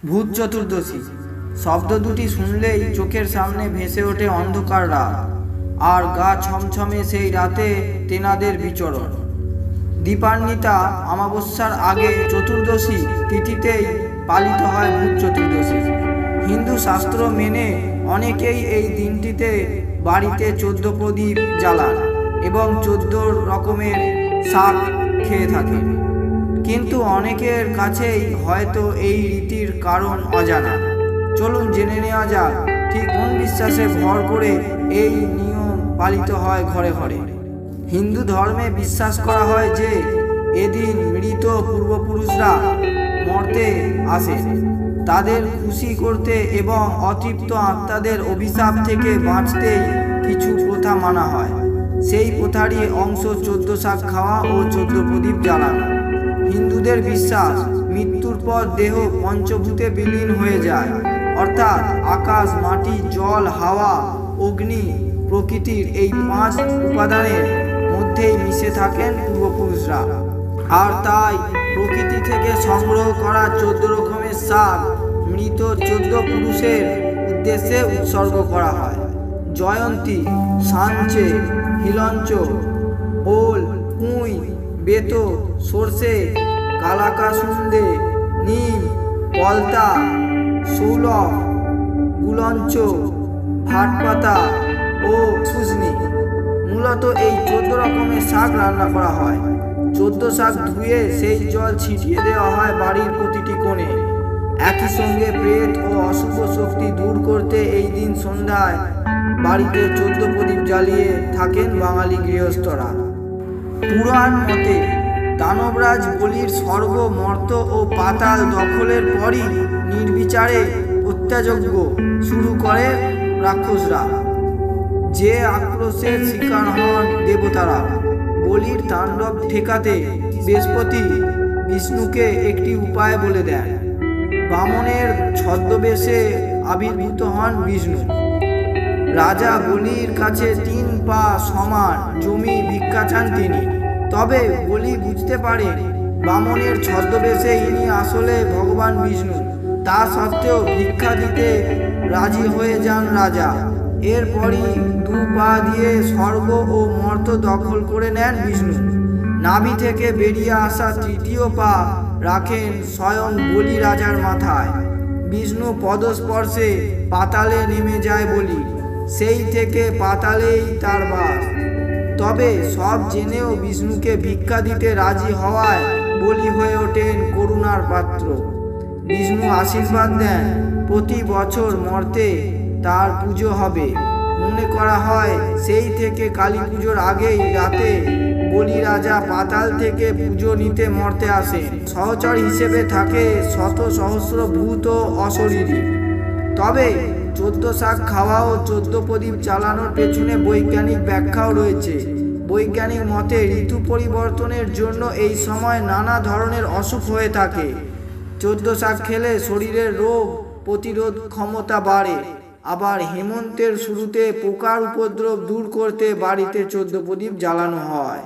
ভূত চতুর্দশী শব্দ দুটি শুনলেই চোখের সামনে ভেসে ওঠে অন্ধকার রাত আর গা ছমছমে সেই রাতে তেনাদের বিচরণ। দীপান্বিতা অমাবস্যার আগে চতুর্দশী তিথিতেই পালিত হয় ভূত চতুর্দশী। হিন্দু শাস্ত্র মেনে অনেকেই এই দিনটিতে বাড়িতে 14 প্রদীপ জ্বালান এবং 14 রকমের শাক খেয়ে থাকেন, কিন্তু অনেকের কাছেই হয়তো এই রীতির কারণ অজানা। চলুন জেনে নেওয়া যাক ঠিক কোন বিশ্বাসে ভর করে এই নিয়ম পালিত হয় ঘরে ঘরে। হিন্দু ধর্মে বিশ্বাস করা হয় যে এদিন মৃত পূর্বপুরুষরা মর্তে আসেন তাদের খুশি করতে এবং অতৃপ্ত আত্মাদের অভিশাপ থেকে বাঁচতেই কিছু প্রথা মানা হয়। সেই প্রথারই অংশ 14 শাক খাওয়া ও 14 প্রদীপ জ্বালানো। হিন্দুদের বিশ্বাস মৃত্যুর পর দেহ পঞ্চভূতে বিলীন হয়ে যায়, অর্থাৎ আকাশ, মাটি, জল, হাওয়া, অগ্নি, প্রকৃতির এই 5 উপাদানের মধ্যেই মিশে থাকেন পূর্বপুরুষরা। আর তাই প্রকৃতি থেকে সংগ্রহ করা 14 রকমের শাক মৃত 14 পুরুষের উদ্দেশ্যে উৎসর্গ করা হয়। জয়ন্তী, সাঞ্চে, হিলঞ্চ, ওল, পুঁই, বেতো, সর্ষে, কালাকাসুন্দে, নিম, পলতা, শৌলভ, গুলঞ্চ, ভাটপাতা ও সুজনি। মূলত এই 14 রকমের শাক রান্না করা হয়। 14 শাক ধুয়ে সেই জল ছিটিয়ে দেওয়া হয় বাড়ির প্রতিটি কোণে। একই সঙ্গে প্রেত ও অশুভ শক্তি দূর করতে এই দিন সন্ধ্যায় বাড়িতে 14 প্রদীপ জ্বালিয়ে থাকেন বাঙালি গৃহস্থরা। পুরাণ মতে দানবরাজ বলির স্বর্গ, মর্ত ও পাতাল দখলের পরই নির্বিচারে হত্যাযজ্ঞ শুরু করে রাক্ষসরা। যে আক্রোশের শিকার হন দেবতারা। বলির তাণ্ডব ঠেকাতে বৃহস্পতি বিষ্ণুকে একটি উপায় বলে দেন। বামনের ছদ্মবেশে আবির্ভূত হন বিষ্ণু। রাজা বলির কাছে 3 পা সমান জমি ভিক্ষা চান তিনি। তবে বলি বুঝতে পারেন বামনের ছদ্মবেশে ইনি আসলে ভগবান বিষ্ণু। তা সত্ত্বেও ভিক্ষা দিতে রাজি হয়ে যান রাজা। এরপরই 2 পা দিয়ে স্বর্গ ও মর্ত দখল করে নেন বিষ্ণু। নাভি থেকে বেরিয়ে আসা 3য় পা রাখেন স্বয়ং বলি রাজার মাথায়। বিষ্ণু পদস্পর্শে পাতালে নেমে যায় বলি। সেই থেকে পাতালেই তার বাস। তবে সব জেনেও বিষ্ণুকে ভিক্ষা দিতে রাজি হওয়ায় বলি হয়ে ওঠেন করুণার পাত্র। বিষ্ণু আশীর্বাদ দেন প্রতি বছর মর্তে তার পুজো হবে। মনে করা হয় সেই থেকে কালী পুজোর আগেই রাতে বলি রাজা পাতাল থেকে পুজো নিতে মর্তে আসেন। সহচর হিসেবে থাকে শত সহস্র ভূত ও অশরীরী। তবে 14 শাক খাওয়া ও 14 প্রদীপ জ্বালানোর পেছনে বৈজ্ঞানিক ব্যাখ্যাও রয়েছে। বৈজ্ঞানিক মতে ঋতু পরিবর্তনের জন্য এই সময় নানা ধরনের অসুখ হয়ে থাকে। 14 শাক খেলে শরীরের রোগ প্রতিরোধ ক্ষমতা বাড়ে। আবার হেমন্তের শুরুতে পোকার উপদ্রব দূর করতে বাড়িতে 14 প্রদীপ জ্বালানো হয়।